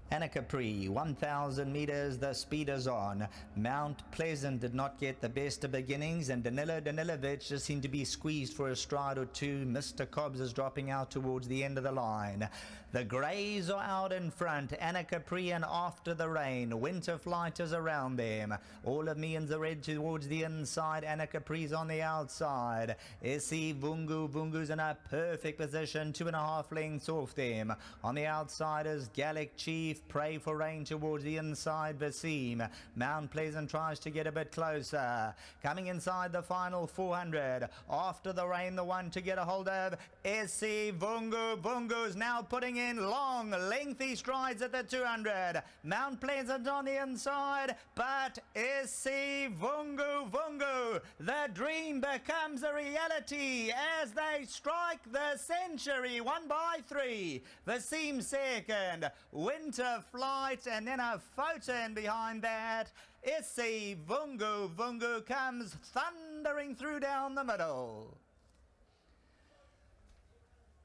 Anna Capri, 1,000 meters, the speed is on. Mount Pleasant did not get the best of beginnings, and Danilo Danilovic just seemed to be squeezed for a stride or two. Mr. Cobbs is dropping out towards the end of the line. The Greys are out in front. Anna Capri and After the Rain. Winter Flight is around them. All of Me in the red towards the inside. Anna Capri's on the outside. ISIVUNGUVUNGU's in a perfect position, 2.5 lengths off them. On the outside is Gallic Chief. Pray for Rain towards the inside. Vaseem. Mount Pleasant tries to get a bit closer. Coming inside the final 400. After the Rain, the one to get a hold of. ISIVUNGUVUNGU's now putting in long, lengthy strides at the 200. Mount Pleasant on the inside, but ISIVUNGUVUNGU. The dream becomes a reality as they strike the century. 1 by 3. Vaseem second. Winter Flight, and then a photon behind that. ISIVUNGUVUNGU comes thundering through down the middle.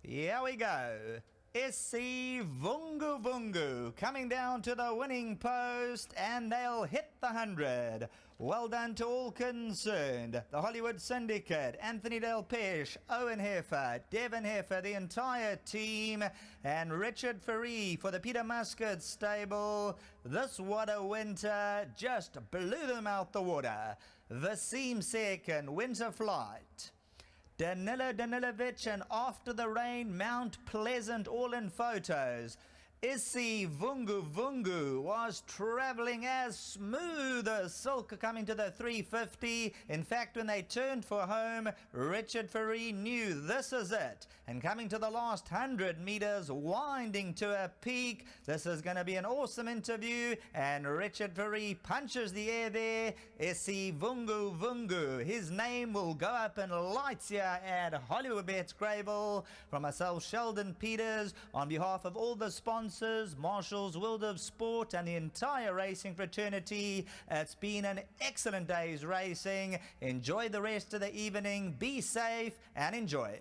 Here we go. ISIVUNGUVUNGU coming down to the winning post, and they'll hit the 100. Well done to all concerned. The Hollywood Syndicate, Anthony Del Pesh, Owen Heffer, Devon Heffer, the entire team, and Richard Fourie for the Peter Muscutt stable. This What a Winter just blew them out the water. Vaseem second, Winter Flight. Danilo Danilovic and After the Rain, Mount Pleasant all in photos. ISIVUNGUVUNGU was traveling as smooth as silk coming to the 350. In fact, when they turned for home, Richard Fourie knew this is it. And coming to the last 100 meters, winding to a peak. This is going to be an awesome interview. And Richard Fourie punches the air there. ISIVUNGUVUNGU. His name will go up in lights here at Hollywoodbets Greyville. From myself, Sheldon Peters, on behalf of all the sponsors, Marshall's World of Sport, and the entire racing fraternity, it's been an excellent day's racing. Enjoy the rest of the evening, be safe and enjoy.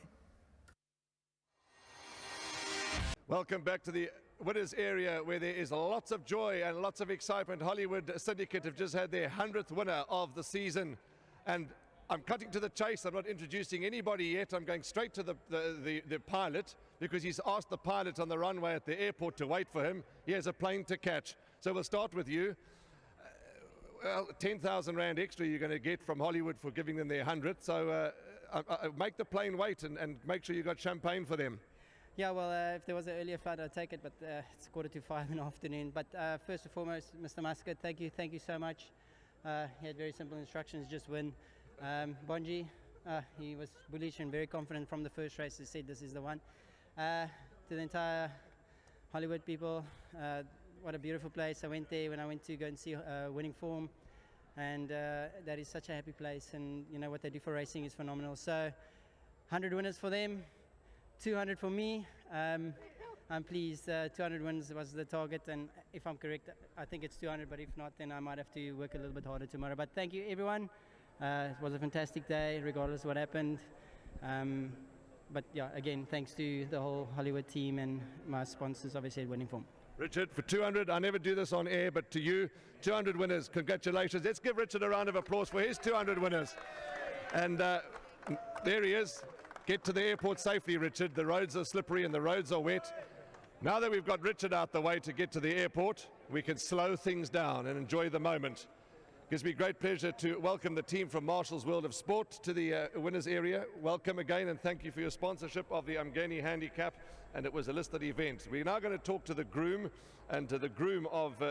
Welcome back to the winners area, where there is lots of joy and lots of excitement. Hollywood Syndicate have just had their 100th winner of the season, and I'm cutting to the chase. I'm not introducing anybody yet. I'm going straight to the pilot, because he's asked the pilot on the runway at the airport to wait for him. He has a plane to catch. So we'll start with you. Well, 10,000 Rand extra you're going to get from Hollywood for giving them their 100th. So make the plane wait and make sure you got champagne for them. Yeah, well, if there was an earlier flight, I'd take it, but it's 4:45 in the afternoon. But first and foremost, Mr. Muscutt, thank you so much. He had very simple instructions, just win. Bonji, he was bullish and very confident from the first race. He said this is the one. To the entire Hollywood people, what a beautiful place. I went there when I went to go and see winning form, and that is such a happy place, and you know what they do for racing is phenomenal. So 100 winners for them, 200 for me. I'm pleased. 200 wins was the target, and if I'm correct, I think it's 200, but if not, then I might have to work a little bit harder tomorrow. But thank you, everyone. It was a fantastic day, regardless of what happened. But yeah, again, thanks to the whole Hollywood team and my sponsors, obviously, at Winning Form. Richard, for 200, I never do this on air, but to you, 200 winners, congratulations. Let's give Richard a round of applause for his 200 winners. And there he is. Get to the airport safely, Richard. The roads are slippery and the roads are wet. Now that we've got Richard out the way to get to the airport, we can slow things down and enjoy the moment. Gives me great pleasure to welcome the team from Marshall's World of Sport to the winners area. Welcome again, and thank you for your sponsorship of the Umngeni Handicap, and it was a listed event. We're now going to talk to the groom, and to the groom of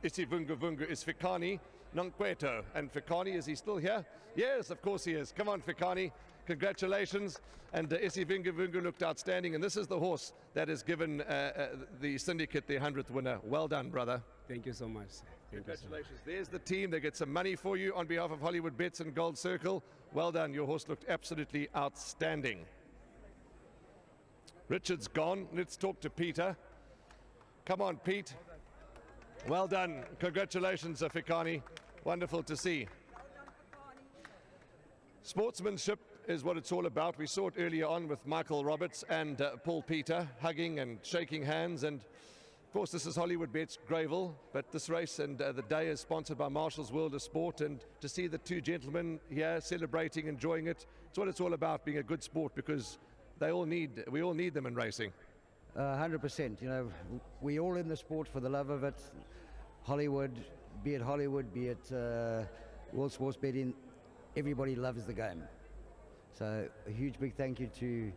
ISIVUNGUVUNGU is Fikani Nonkweto. And Fikani, is he still here? Yes, of course he is. Come on, Fikani. Congratulations. And ISIVUNGUVUNGU looked outstanding, and this is the horse that has given the syndicate their 100th winner. Well done, brother. Thank you so much. Congratulations. There's the team. They get some money for you on behalf of Hollywood Bets and Gold Circle. Well done. Your horse looked absolutely outstanding. Richard's gone. Let's talk to Peter. Come on, Pete. Well done. Congratulations, Fikani. Wonderful to see. Sportsmanship is what it's all about. We saw it earlier on with Michael Roberts and Paul Peter hugging and shaking hands, and Of course, this is Hollywoodbets Greyville, but this race and the day is sponsored by Marshall's World of Sport, and to see the two gentlemen here celebrating, enjoying it, it's what it's all about, being a good sport, because we all need them in racing. 100%. You know, we all in the sport for the love of it. Hollywood, be it World Sports Betting, everybody loves the game. So a huge big thank you to,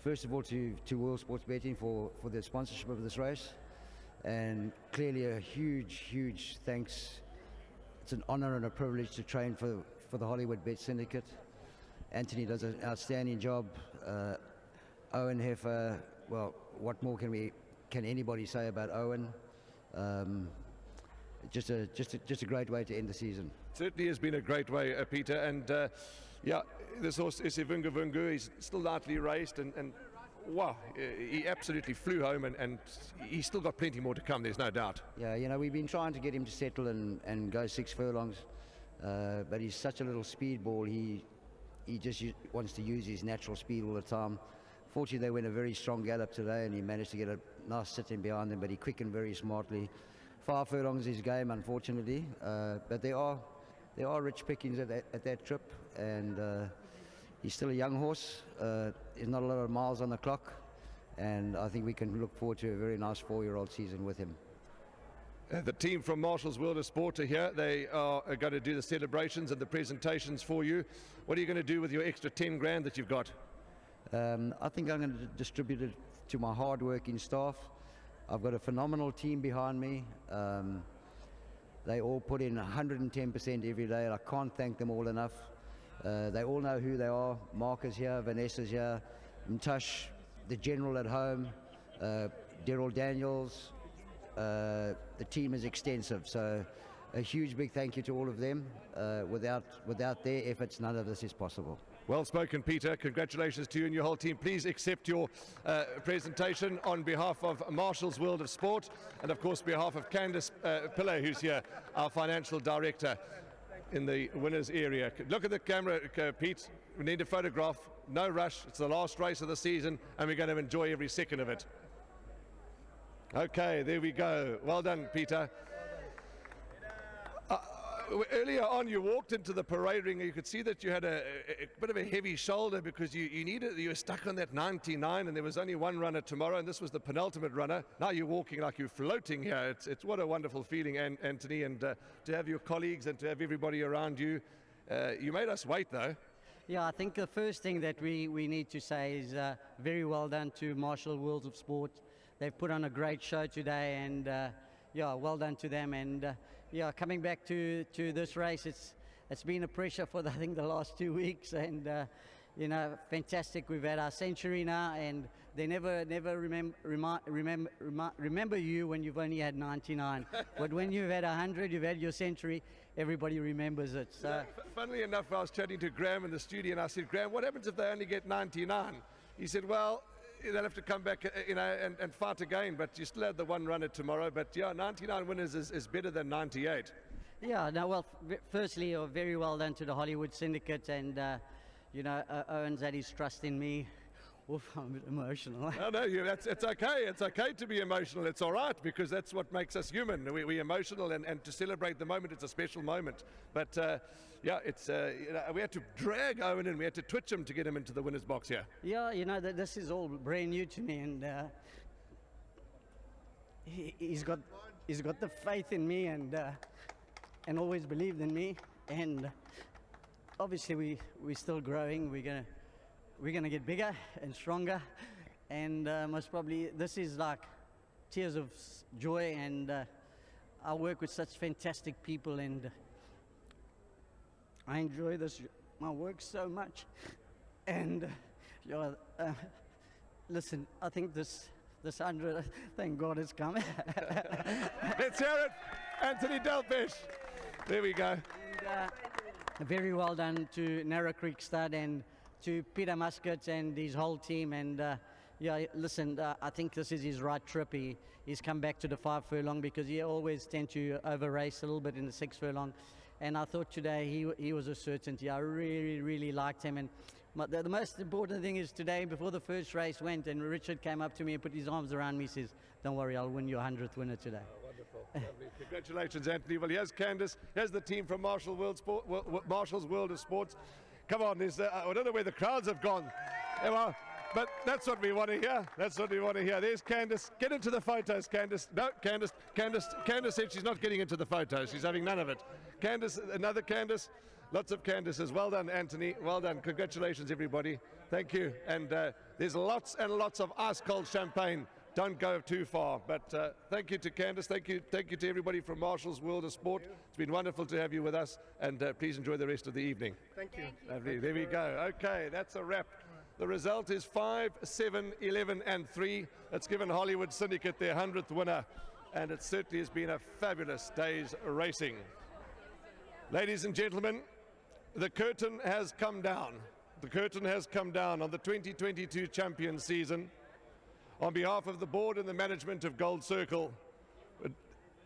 first of all, to World Sports Betting for the sponsorship of this race. And clearly a huge thanks. It's an honor and a privilege to train for the Hollywoodbets Syndicate. Anthony does an outstanding job. Owen Heffer, well, what more can anybody say about Owen? Just a great way to end the season. Certainly has been a great way, Peter. And yeah, this horse ISIVUNGUVUNGU, he's still lightly raced, and wow, he absolutely flew home, and he's still got plenty more to come, there's no doubt. Yeah, you know, we've been trying to get him to settle and go 6 furlongs, but he's such a little speedball. He just wants to use his natural speed all the time. Fortunately, they went a very strong gallop today, and he managed to get a nice sit in behind them, but he quickened very smartly. 5 furlongs is his game, unfortunately, but there are rich pickings at that trip, and he's still a young horse. There's not a lot of miles on the clock, and I think we can look forward to a very nice 4-year-old season with him. The team from Marshall's World of Sport are here. They are going to do the celebrations and the presentations for you. What are you going to do with your extra 10 grand that you've got? I think I'm going to distribute it to my hard-working staff. I've got a phenomenal team behind me. They all put in 110% every day, and I can't thank them all enough. They all know who they are. Mark is here, Vanessa's here, Mtush, the general at home, Daryl Daniels. The team is extensive, so a huge big thank you to all of them. Without their efforts, none of this is possible. Well spoken, Peter. Congratulations to you and your whole team. Please accept your presentation on behalf of Marshall's World of Sport, and of course behalf of Candice Pillay, who's here, our financial director in the winners area. Look at the camera, Pete. We need a photograph. No rush. It's the last race of the season, and we're going to enjoy every second of it. Okay, there we go. Well done, Peter. Earlier on, you walked into the parade ring, and you could see that you had a bit of a heavy shoulder because you were stuck on that 99, and there was only one runner tomorrow, and this was the penultimate runner. Now you're walking like you're floating here. It's what a wonderful feeling, Anthony, and to have your colleagues and to have everybody around you. You made us wait, though. Yeah, I think the first thing that we need to say is very well done to Marshall World of Sport. They've put on a great show today, and yeah, well done to them. And yeah, coming back to this race, it's been a pressure for I think the last 2 weeks, and you know, fantastic. We've had our century now, and they never remember you when you've only had 99. But when you've had 100, you've had your century. Everybody remembers it. So, yeah, funnily enough, I was chatting to Graham in the studio, and I said, Graham, what happens if they only get 99? He said, well, they'll have to come back, you know, and fight again, but you still have the one runner tomorrow. But yeah, 99 winners is better than 98. Yeah, no, well, firstly, very well done to the Hollywood Syndicate, and you know, Owen's had his trust in me. Oof, I'm a bit emotional. No, it's okay. It's okay to be emotional. It's all right, because that's what makes us human. We're emotional, and to celebrate the moment, it's a special moment. But yeah, it's you know, we had to drag Owen in. We had to twitch him to get him into the winner's box here. Yeah, you know, this is all brand new to me, and he's got the faith in me, and always believed in me. And obviously, we're still growing. We're gonna get bigger and stronger, and most probably this is like tears of joy, and I work with such fantastic people, and I enjoy my work so much. And listen, I think this 100, thank God it's coming. Let's hear it, Anthony Delpesh. There we go. And, very well done to Narrow Creek Stud and to Peter Muscutt and his whole team. And yeah, listen, I think this is his right trip. He's come back to the 5 furlong because he always tends to over race a little bit in the 6 furlong. And I thought today he was a certainty. I really liked him, and The most important thing is today, before the first race went, and Richard came up to me and put his arms around me, says, "Don't worry, I'll win your 100th winner today." Oh, wonderful. Lovely. Congratulations, Anthony. Well, here's Candice. Here's the team from Marshall's World of Sports. Come on, I don't know where the crowds have gone. Yeah, well, but that's what we want to hear. That's what we want to hear. There's Candice. Get into the photos, Candice. No, Candice said she's not getting into the photos. She's having none of it. Candice, another Candice. Lots of Candices. Well done, Anthony. Well done. Congratulations, everybody. Thank you. And there's lots and lots of ice-cold champagne. Don't go too far. But thank you to Candice. Thank you to everybody from Marshall's World of Sport. It's been wonderful to have you with us. And please enjoy the rest of the evening. Thank you. Lovely. There we go. Okay, that's a wrap. The result is 5, 7, 11, and 3. That's given Hollywood Syndicate their 100th winner. And it certainly has been a fabulous day's racing. Ladies and gentlemen, the curtain has come down. The curtain has come down on the 2022 champion season. On behalf of the board and the management of Gold Circle,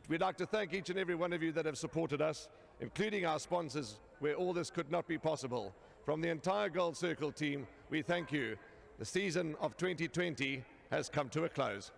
we'd like to thank each and every one of you that have supported us, including our sponsors, where all this could not be possible. From the entire Gold Circle team, we thank you. The season of 2020 has come to a close.